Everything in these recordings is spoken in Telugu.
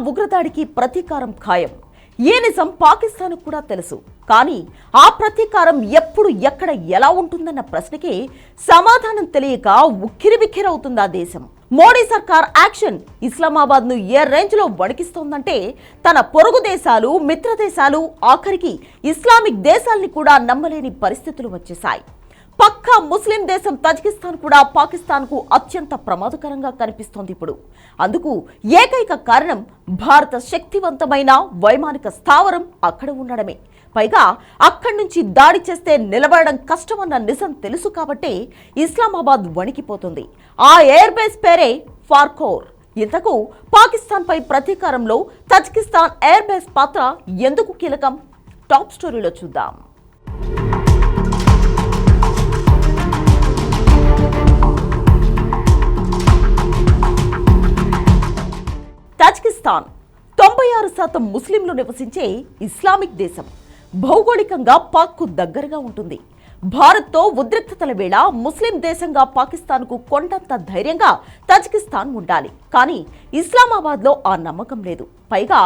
ఉగ్రదాడికి ప్రతీకారం ఖాయం. ఏ నిజం పాకిస్తాన్ కూడా తెలుసు. కానీ ఆ ప్రతీకారం ఎప్పుడు ఎక్కడ ఎలా ఉంటుందన్న ప్రశ్నకి సమాధానం తెలియక ఉక్కిరిబిక్కిరవుతుంది ఆ దేశం. మోడీ సర్కార్ యాక్షన్ ఇస్లామాబాద్ ను ఏ రేంజ్ లో వణికిస్తోందంటే తన పొరుగు దేశాలు, మిత్ర దేశాలు, ఆఖరికి ఇస్లామిక్ దేశాల్ని కూడా నమ్మలేని పరిస్థితులు వచ్చేశాయి. పక్కా ముస్లిం దేశం తజికిస్తాన్ కూడా పాకిస్తాన్ కు అత్యంత ప్రమాదకరంగా కనిపిస్తోంది ఇప్పుడు. అందుకు ఏకైక కారణం భారత శక్తివంతమైన వైమానిక స్థావరం అక్కడ ఉండడమే. పైగా అక్కడి నుంచి దాడి చేస్తే నిలబడడం కష్టమన్న నిజం తెలుసు కాబట్టే ఇస్లామాబాద్ వణికిపోతుంది. ఆ ఎయిర్ బేస్ పేరే ఫార్కోర్. ఇంతకు పాకిస్తాన్ పై ప్రతీకారంలో తజికిస్తాన్ ఎయిర్ బేస్ పాత్ర ఎందుకు కీలకం? టాప్ స్టోరీలో చూద్దాం. తజికిస్తాన్ 96% ముస్లింలు నివసించే ఇస్లామిక్ దేశం. భౌగోళికంగా పాక్కు దగ్గరగా ఉంటుంది. భారత్తో ఉద్రిక్తతల వేళ ముస్లిం దేశంగా పాకిస్తాన్కు కొండంత ధైర్యంగా తజికిస్తాన్ ఉండాలి. కానీ ఇస్లామాబాద్లో ఆ నమ్మకం లేదు. పైగా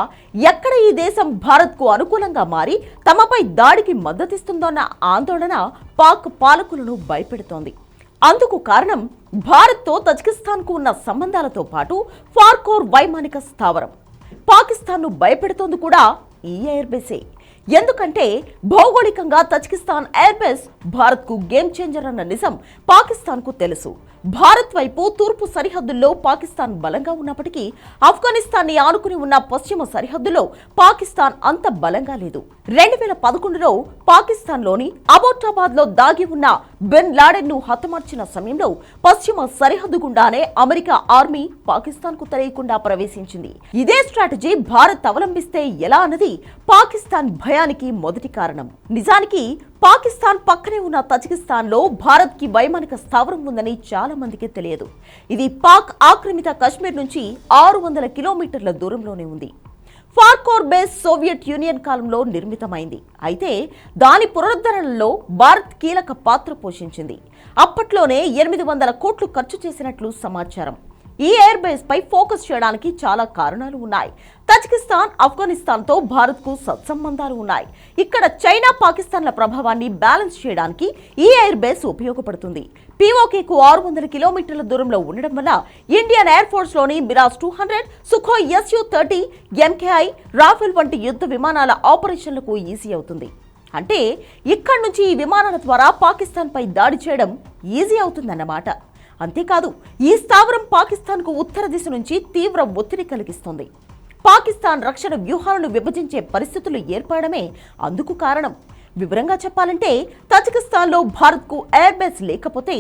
ఎక్కడ ఈ దేశం భారత్కు అనుకూలంగా మారి తమపై దాడికి మద్దతిస్తుందోన్న ఆందోళన పాక్ పాలకులను భయపెడుతోంది. అందుకు కారణం భారత్తో తజికిస్తాన్కు ఉన్న సంబంధాలతో పాటు ఫార్కోర్ వైమానిక స్థావరం. పాకిస్తాన్ను భయపెడుతోంది కూడా ఈ ఎయిర్ బేసే. ఎందుకంటే భౌగోళికంగా తజికిస్తాన్ ఎయిర్ బేస్ భారత్కు గేమ్ చేంజర్ అన్న నిజం పాకిస్తాన్కు తెలుసు. భారత్ వైపు తూర్పు సరిహద్దుల్లో పాకిస్తాన్ బలంగా ఉన్నప్పటికీ ఆఫ్ఘనిస్తాన్ని ఆనుకుని ఉన్న పశ్చిమ సరిహద్దులో పాకిస్తాన్ అంత బలంగా లేదు. 2011లో పాకిస్తాన్లోని అబోటాబాద్ లో దాగి ఉన్న బిన్ లాడెన్ ను హతమార్చిన సమయంలో పశ్చిమ సరిహద్దు గుండానే అమెరికా ఆర్మీ పాకిస్తాన్ కు తెలియకుండా ప్రవేశించింది. ఇదే స్ట్రాటజీ భారత్ అవలంబిస్తే ఎలా అన్నది పాకిస్తాన్ భయానికి మొదటి కారణం. నిజానికి పాకిస్తాన్ పక్కనే ఉన్న తజికిస్తాన్ లో భారత్ కి వైమానిక స్థావరం ఉందని చాలా మందికి తెలియదు. ఇది పాక్ ఆక్రమిత కశ్మీర్ నుంచి 600 కిలోమీటర్ల దూరంలోనే ఉంది. ఫార్కోర్ బేస్ సోవియట్ యూనియన్ కాలంలో నిర్మితమైంది. అయితే దాని పునరుద్ధరణలో భారత్ కీలక పాత్ర పోషించింది. అప్పట్లోనే 800 కోట్లు ఖర్చు చేసినట్లు సమాచారం. ఈ ఎయిర్ బేస్ పై ఫోకస్ చేయడానికి చాలా కారణాలు ఉన్నాయి. తజికిస్తాన్, ఆఫ్ఘనిస్తాన్తో భారత్కు సత్సంబంధాలు ఉన్నాయి. ఇక్కడ చైనా, పాకిస్తాన్ల ప్రభావాన్ని బ్యాలెన్స్ చేయడానికి ఈ ఎయిర్ బేస్ ఉపయోగపడుతుంది. పీఓకేకు 600 కిలోమీటర్ల దూరంలో ఉండడం వల్ల ఇండియన్ ఎయిర్ ఫోర్స్ లోని Miraz 200, Sukhoi Su-30, MKI, Rafale వంటి యుద్ధ విమానాల ఆపరేషన్లకు ఈజీ అవుతుంది. అంటే ఇక్కడి నుంచి ఈ విమానాల ద్వారా పాకిస్తాన్ పై దాడి చేయడం ఈజీ అవుతుందన్నమాట. అంతేకాదు ఈ స్థావరం పాకిస్తాన్కు ఉత్తర దిశ నుంచి తీవ్ర ఒత్తిడి కలిగిస్తుంది. పాకిస్తాన్ రక్షణ వ్యూహాలను విభజించే పరిస్థితులు ఏర్పడమే అందుకు కారణం. వివరంగా చెప్పాలంటే తజికిస్తాన్లో భారత్కు ఎయిర్ బేస్ లేకపోతే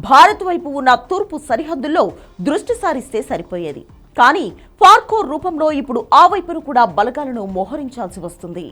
భారత్ వైపు ఉన్న తూర్పు సరిహద్దుల్లో దృష్టి సారిస్తే సరిపోయేది. కానీ ఫార్కోర్ రూపంలో ఇప్పుడు ఆ వైపును కూడా బలగాలను మోహరించాల్సి వస్తుంది.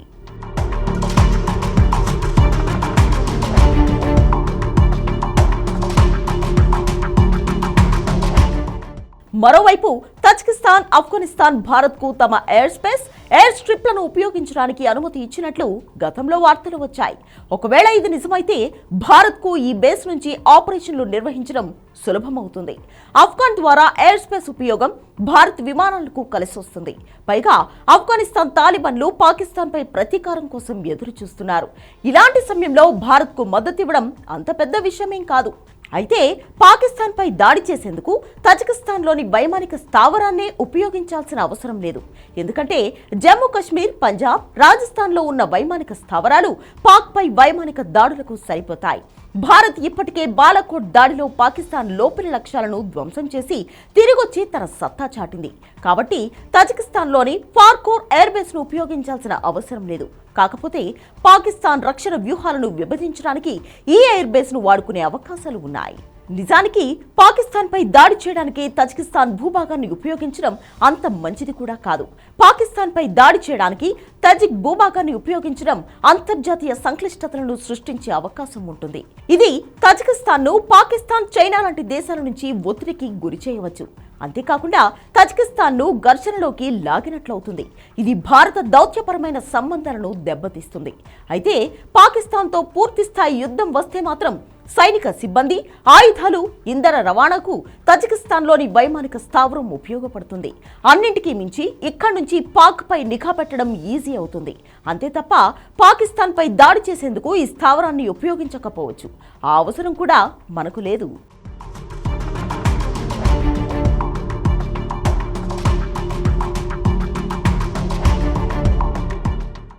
మరోవైపు తజికిస్తాన్, ఆఫ్ఘనిస్తాన్ భారత్కు తమ ఎయిర్ స్పేస్, ఎయిర్ స్ట్రిప్లను ఉపయోగించడానికి అనుమతి ఇచ్చినట్లు గతంలో వార్తలు వచ్చాయి. ఒకవేళ ఇది నిజమైతే భారత్కు ఈ బేస్ నుంచి ఆపరేషన్లు నిర్వహించడం సులభమవుతుంది. ఆఫ్ఘన్ ద్వారా ఎయిర్ స్పేస్ ఉపయోగం భారత్ విమానాలకు కలిసొస్తుంది. పైగా ఆఫ్ఘనిస్తాన్ తాలిబాన్లు పాకిస్తాన్పై ప్రతీకారం కోసం ఎదురు చూస్తున్నారు. ఇలాంటి సమయంలో భారత్కు మద్దతివ్వడం అంత పెద్ద విషయమేం కాదు. అయితే పాకిస్తాన్ పై దాడి చేసేందుకు తజికిస్తాన్లోని వైమానిక స్థావరాన్నే ఉపయోగించాల్సిన అవసరం లేదు. ఎందుకంటే జమ్మూ కాశ్మీర్, పంజాబ్, రాజస్థాన్లో ఉన్న వైమానిక స్థావరాలు పాక్ పై వైమానిక దాడులకు సరిపోతాయి. భారత్ ఇప్పటికే బాలాకోట్ దాడిలో పాకిస్తాన్ లోపలి లక్ష్యాలను ధ్వంసం చేసి తిరిగొచ్చి తన సత్తా చాటింది. కాబట్టి తజికిస్తాన్లోని ఫార్కోర్ ఎయిర్ బేస్ ను ఉపయోగించాల్సిన అవసరం లేదు. కాకపోతే పాకిస్తాన్ రక్షణ వ్యూహాలను విభజించడానికి ఈ ఎయిర్ బేస్ ను వాడుకునే అవకాశాలు ఉన్నాయి. నిజానికి పాకిస్తాన్ పై దాడి చేయడానికి తజికిస్తాన్ భూభాగాన్ని ఉపయోగించడం అంత మంచిది కూడా కాదు. పాకిస్తాన్ పై దాడి చేయడానికి తజిక్ భూభాగాన్ని ఉపయోగించడం అంతర్జాతీయ సంక్లిష్టతలను సృష్టించే అవకాశం ఉంటుంది. ఇది తజికిస్తాన్ ను పాకిస్తాన్, చైనా లాంటి దేశాల నుంచి ఒత్తిడికి గురి చేయవచ్చు. అంతేకాకుండా తజికిస్తాన్ ను ఘర్షణలోకి లాగినట్లవుతుంది. ఇది భారత దౌత్యపరమైన సంబంధాలను దెబ్బతీస్తుంది. అయితే పాకిస్తాన్తో పూర్తి స్థాయి యుద్ధం వస్తే మాత్రం సైనిక సిబ్బంది, ఆయుధాలు, ఇంధన రవాణాకు తజికిస్తాన్లోని వైమానిక స్థావరం ఉపయోగపడుతుంది. అన్నింటికీ మించి ఇక్కడి నుంచి పాక్ పై నిఘా పెట్టడం ఈజీ అవుతుంది. అంతే తప్ప పాకిస్తాన్ పై దాడి చేసేందుకు ఈ స్థావరాన్ని ఉపయోగించకపోవచ్చు. ఆ అవసరం కూడా మనకు లేదు.